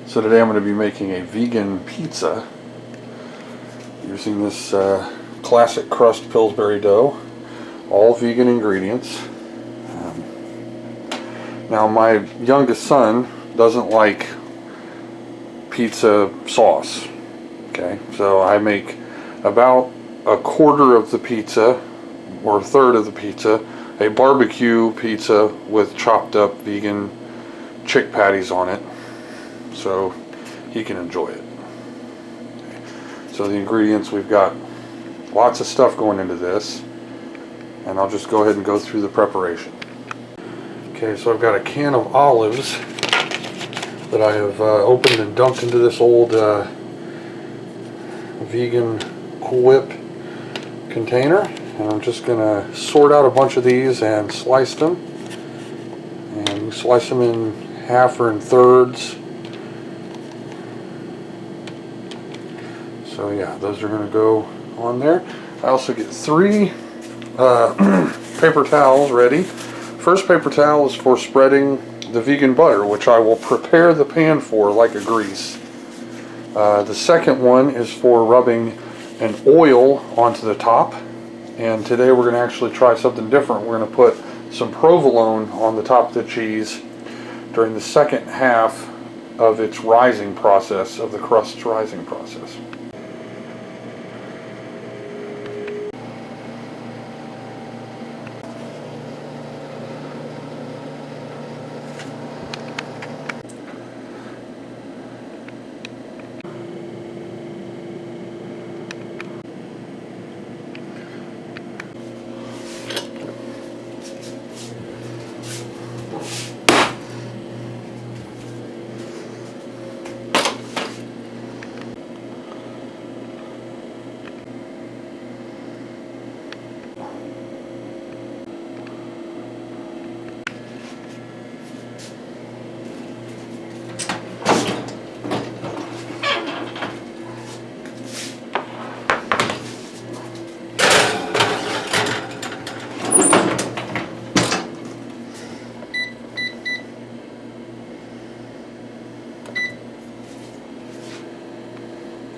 So today I'm going to be making a vegan pizza using this classic crust Pillsbury dough, all vegan ingredients. Now my youngest son doesn't like pizza sauce, okay, so I make about a quarter of the pizza or a third of the pizza a barbecue pizza with chopped up vegan chick patties on it, so he can enjoy it. Okay. So the ingredients, we've got lots of stuff going into this, and I'll just go ahead and go through the preparation. Okay, so I've got a can of olives that I have opened and dumped into this old vegan Cool Whip container, and I'm just going to sort out a bunch of these and slice them. And you slice them in half or in thirds. So yeah, those are going to go on there. I also get 3 paper towels ready. First paper towel is for spreading the vegan butter, which I will prepare the pan for like a grease. The second one is for rubbing an oil onto the top, and today we're going to actually try something different. We're going to put some provolone on the top of the cheese during the second half of its rising process, of the crust's rising process.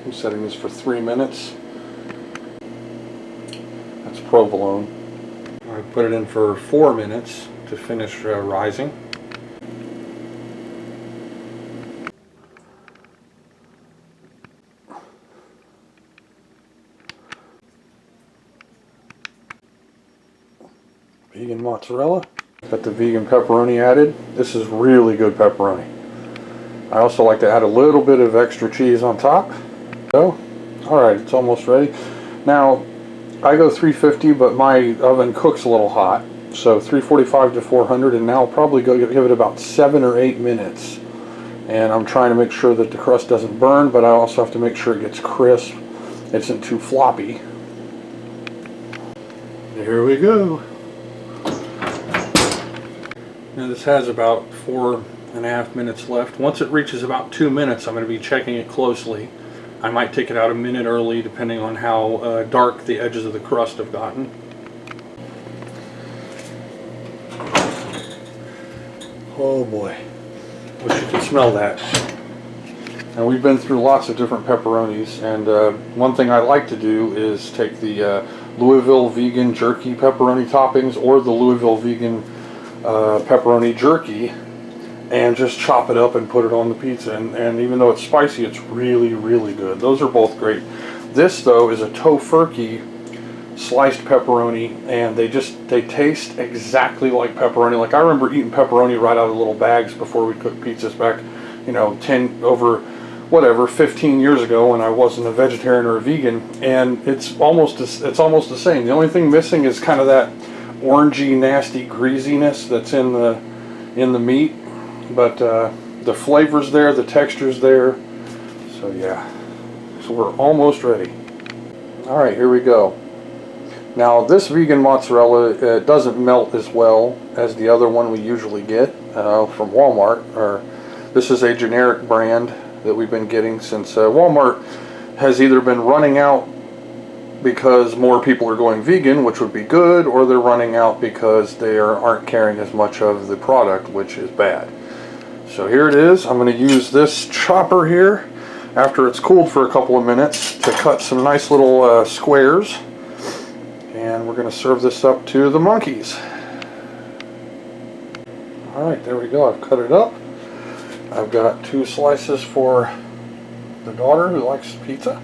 I'm setting this for 3 minutes. That's provolone. I put it in for 4 minutes to finish rising. Vegan mozzarella. Got the vegan pepperoni added. This is really good pepperoni. I also like to add a little bit of extra cheese on top. So, alright, it's almost ready. Now, I go 350, but my oven cooks a little hot. So 345 to 400, and now I'll probably give it about 7 or 8 minutes. And I'm trying to make sure that the crust doesn't burn, but I also have to make sure it gets crisp. It isn't too floppy. Here we go. Now this has about 4.5 minutes left. Once it reaches about 2 minutes, I'm going to be checking it closely. I might take it out a minute early depending on how dark the edges of the crust have gotten. Oh boy, wish you could smell that. And we've been through lots of different pepperonis, and one thing I like to do is take the Louisville vegan jerky pepperoni toppings or the Louisville vegan pepperoni jerky, and just chop it up and put it on the pizza, and even though it's spicy, it's really, really good. Those are both great. This though is a Tofurky sliced pepperoni, and they taste exactly like pepperoni. Like I remember eating pepperoni right out of little bags before we cooked pizzas back, 15 years ago when I wasn't a vegetarian or a vegan, and it's almost the same. The only thing missing is kind of that orangey, nasty greasiness that's in the meat. But the flavor's there, the texture's there, so yeah. So we're almost ready. Alright, here we go. Now this vegan mozzarella doesn't melt as well as the other one we usually get from Walmart. This is a generic brand that we've been getting since Walmart has either been running out because more people are going vegan, which would be good, or they're running out because they aren't carrying as much of the product, which is bad. So here it is. I'm going to use this chopper here after it's cooled for a couple of minutes to cut some nice little squares. And we're going to serve this up to the monkeys. Alright, there we go. I've cut it up. I've got 2 slices for the daughter who likes pizza,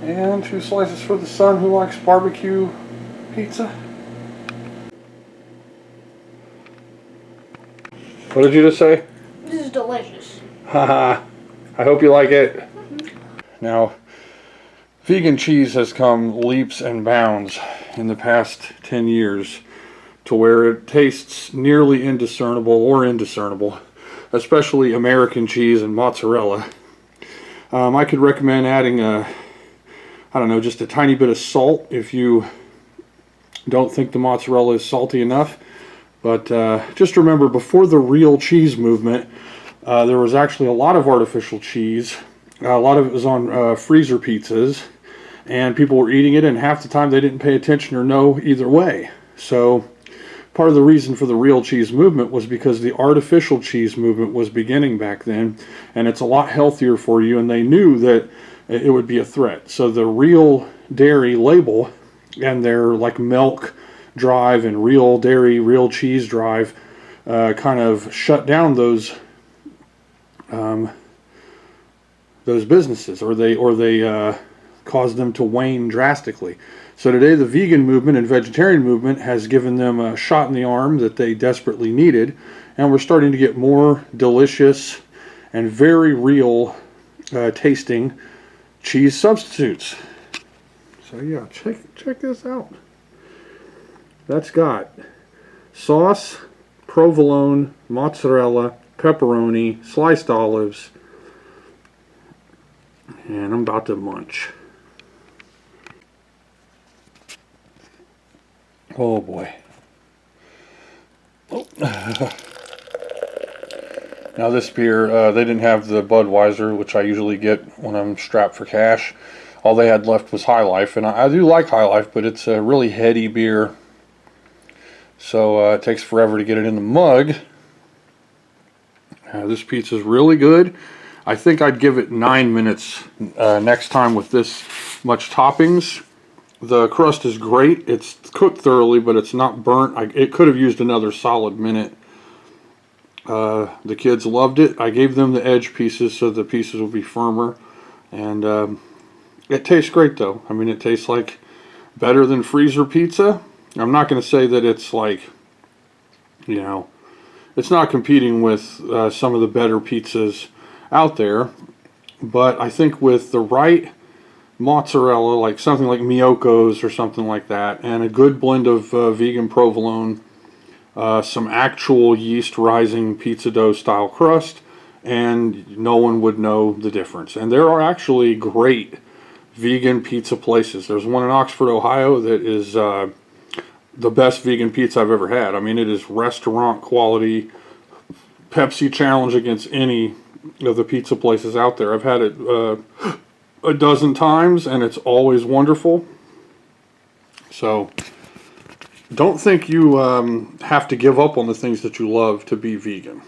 and 2 slices for the son who likes barbecue pizza. What did you just say? This is delicious. Haha. I hope you like it. Now, vegan cheese has come leaps and bounds in the past 10 years to where it tastes nearly indiscernible, especially American cheese and mozzarella. I could recommend adding just a tiny bit of salt if you don't think the mozzarella is salty enough. But just remember, before the real cheese movement, there was actually a lot of artificial cheese. A lot of it was on freezer pizzas, and people were eating it, and half the time they didn't pay attention or know either way. So part of the reason for the real cheese movement was because the artificial cheese movement was beginning back then, and it's a lot healthier for you, and they knew that it would be a threat. So the real dairy label and their like milk drive and real dairy, real cheese drive kind of shut down those businesses, or they caused them to wane drastically. So today the vegan movement and vegetarian movement has given them a shot in the arm that they desperately needed, and we're starting to get more delicious and very real tasting cheese substitutes. So yeah, check this out. That's got sauce, provolone, mozzarella, pepperoni, sliced olives, and I'm about to munch. Oh boy. Oh. Now this beer, they didn't have the Budweiser, which I usually get when I'm strapped for cash. All they had left was High Life, and I do like High Life, but it's a really heady beer. So it takes forever to get it in the mug. This pizza is really good. I think I'd give it 9 minutes next time with this much toppings. The crust is great. It's cooked thoroughly, but it's not burnt. It could have used another solid minute. The kids loved it. I gave them the edge pieces so the pieces will be firmer. And it tastes great though. I mean, it tastes like better than freezer pizza. I'm not going to say that it's like, you know, it's not competing with some of the better pizzas out there. But I think with the right mozzarella, like something like Miyoko's or something like that, and a good blend of vegan provolone, some actual yeast rising pizza dough style crust, and no one would know the difference. And there are actually great vegan pizza places. There's one in Oxford, Ohio that is the best vegan pizza I've ever had. I mean, it is restaurant quality, Pepsi challenge against any of the pizza places out there. I've had it a dozen times, and it's always wonderful. So don't think you have to give up on the things that you love to be vegan.